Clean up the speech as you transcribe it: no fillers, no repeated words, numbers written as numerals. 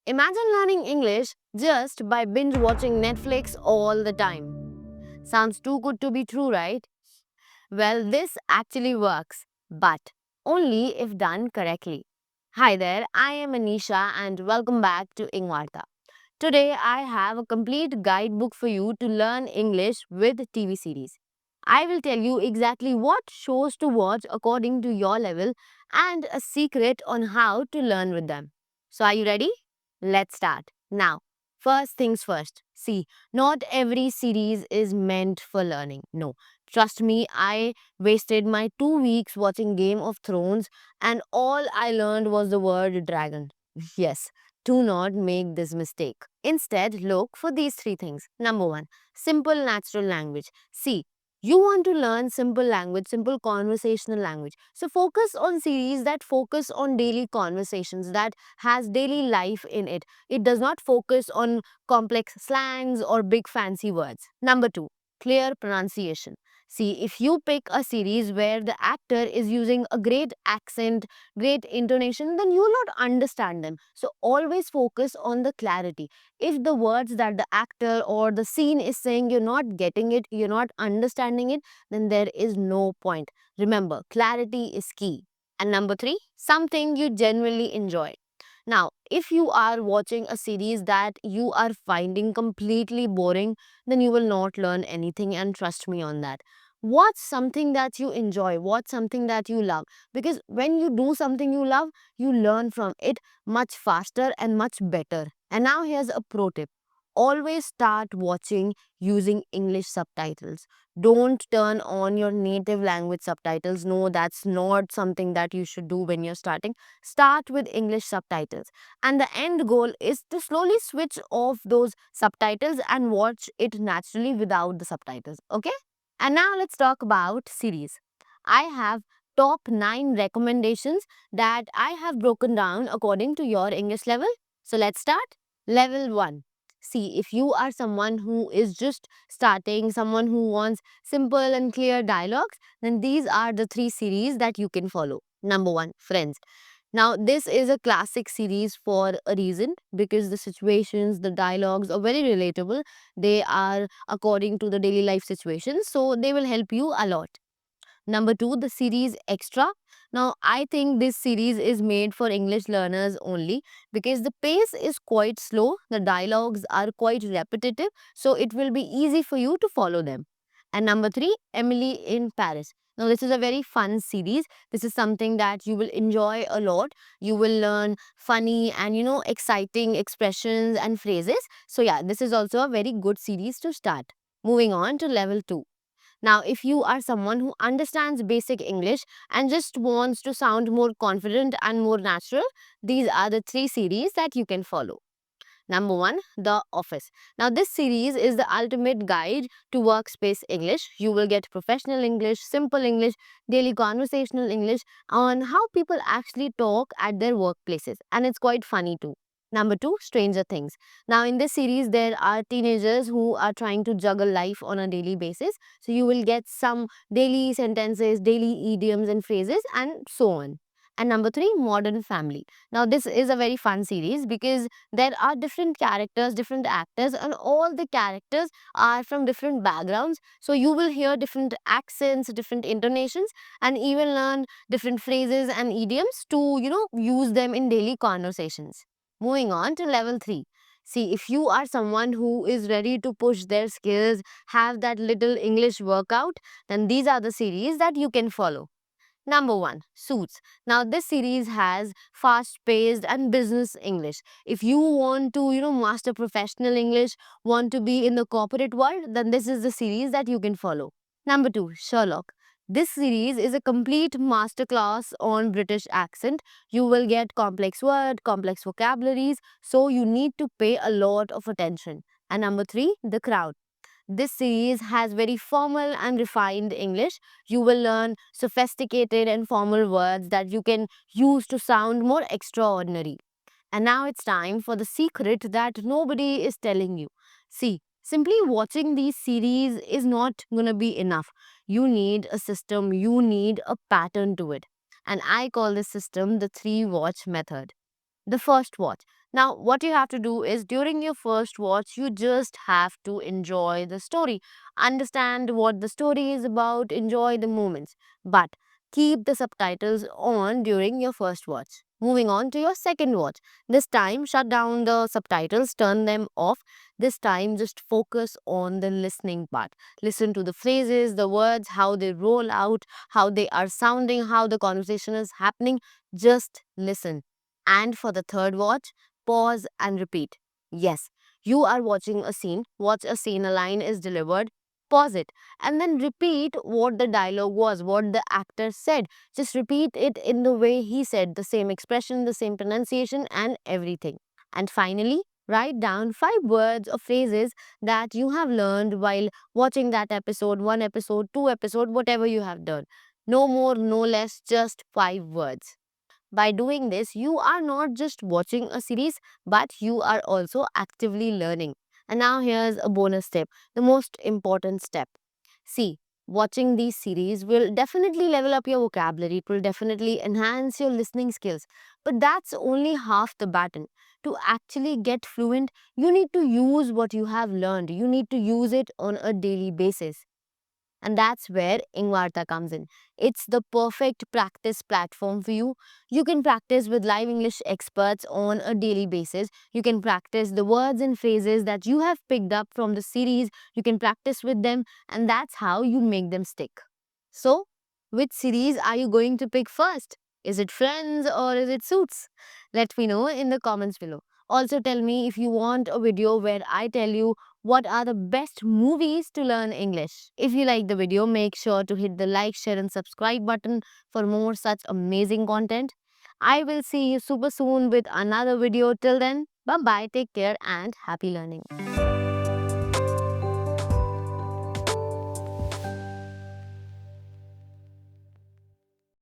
Imagine learning English just by binge watching Netflix all the time. Sounds too good to be true, right? Well, this actually works, but only if done correctly. Hi there, I am Anisha and welcome back to Ingvarta. Today I have a complete guidebook for you to learn English with TV series. I will tell you exactly what shows to watch according to your level and a secret on how to learn with them. So, are you ready? Let's start. Now, first things first. See, not every series is meant for learning. No. Trust me, I wasted my 2 weeks watching Game of Thrones and all I learned was the word dragon. Yes, do not make this mistake. Instead, look for these three things. Number one, simple natural language. See, you want to learn simple language, simple conversational language. So focus on series that focus on daily conversations, that has daily life in it. It does not focus on complex slangs or big fancy words. Number two, clear pronunciation. See, if you pick a series where the actor is using a great accent, great intonation, then you will not understand them. So always focus on the clarity. If the words that the actor or the scene is saying you're not getting it, you're not understanding it, then there is no point. Remember, clarity is key. And number three, something you genuinely enjoy. Now, if you are watching a series that you are finding completely boring, then you will not learn anything, and trust me on that. Watch something that you enjoy, watch something that you love, because when you do something you love, you learn from it much faster and much better. And now here's a pro tip. Always start watching using English subtitles. Don't turn on your native language subtitles. No, that's not something that you should do when you're starting. Start with English subtitles. And the end goal is to slowly switch off those subtitles and watch it naturally without the subtitles. Okay? And now let's talk about series. I have top 9 recommendations that I have broken down according to your English level. So let's start. Level 1. See, if you are someone who is just starting, someone who wants simple and clear dialogues, then these are the 3 series that you can follow. Number 1, Friends. Now, this is a classic series for a reason because the situations, the dialogues are very relatable. They are according to the daily life situations, so they will help you a lot. Number two, the series Extra. Now, I think this series is made for English learners only because the pace is quite slow, the dialogues are quite repetitive, so it will be easy for you to follow them. And number three, Emily in Paris. Now, this is a very fun series. This is something that you will enjoy a lot. You will learn funny and exciting expressions and phrases. So, yeah, this is also a very good series to start. Moving on to level 2. Now, if you are someone who understands basic English and just wants to sound more confident and more natural, these are the 3 series that you can follow. Number 1, The Office. Now, this series is the ultimate guide to workspace English. You will get professional English, simple English, daily conversational English on how people actually talk at their workplaces. And it's quite funny too. Number 2, Stranger Things. Now, in this series, there are teenagers who are trying to juggle life on a daily basis. So, you will get some daily sentences, daily idioms and phrases, and so on. And number 3, Modern Family. Now, this is a very fun series because there are different characters, different actors, and all the characters are from different backgrounds. So you will hear different accents, different intonations, and even learn different phrases and idioms to, use them in daily conversations. Moving on to level 3. See, if you are someone who is ready to push their skills, have that little English workout, then these are the series that you can follow. Number 1, Suits. Now, this series has fast paced and business English. If you want to, master professional English, want to be in the corporate world, then this is the series that you can follow. Number 2, Sherlock. This series is a complete masterclass on British accent. You will get complex words, complex vocabularies, so you need to pay a lot of attention. And number 3, The Crown. This series has very formal and refined English. You will learn sophisticated and formal words that you can use to sound more extraordinary. And now it's time for the secret that nobody is telling you. See, simply watching these series is not going to be enough. You need a system, you need a pattern to it. And I call this system the 3 watch method. The first watch. Now, what you have to do is during your first watch, you just have to enjoy the story, understand what the story is about, enjoy the moments, but keep the subtitles on during your first watch. Moving on to your second watch. This time, shut down the subtitles, turn them off. This time, just focus on the listening part. Listen to the phrases, the words, how they roll out, how they are sounding, how the conversation is happening. Just listen. And for the third watch, pause and repeat. Yes, you are watching a scene, watch a scene, a line is delivered, pause it, and then repeat what the dialogue was, what the actor said. Just repeat it in the way he said, the same expression, the same pronunciation, and everything. And finally, write down 5 words or phrases that you have learned while watching that episode, one episode, two episode, whatever you have done. No more, no less, just 5 words. By doing this, you are not just watching a series, but you are also actively learning. And now here's a bonus tip, the most important step. See, watching these series will definitely level up your vocabulary, it will definitely enhance your listening skills. But that's only half the battle. To actually get fluent, you need to use what you have learned. You need to use it on a daily basis. And that's where Ingvarta comes in. It's the perfect practice platform for you. You can practice with live English experts on a daily basis. You can practice the words and phrases that you have picked up from the series. You can practice with them, and that's how you make them stick. So, which series are you going to pick first? Is it Friends or is it Suits? Let me know in the comments below. Also, tell me if you want a video where I tell you what are the best movies to learn English. If you like the video, make sure to hit the like, share, and subscribe button for more such amazing content. I will see you super soon with another video. Till then, bye bye, take care, and happy learning.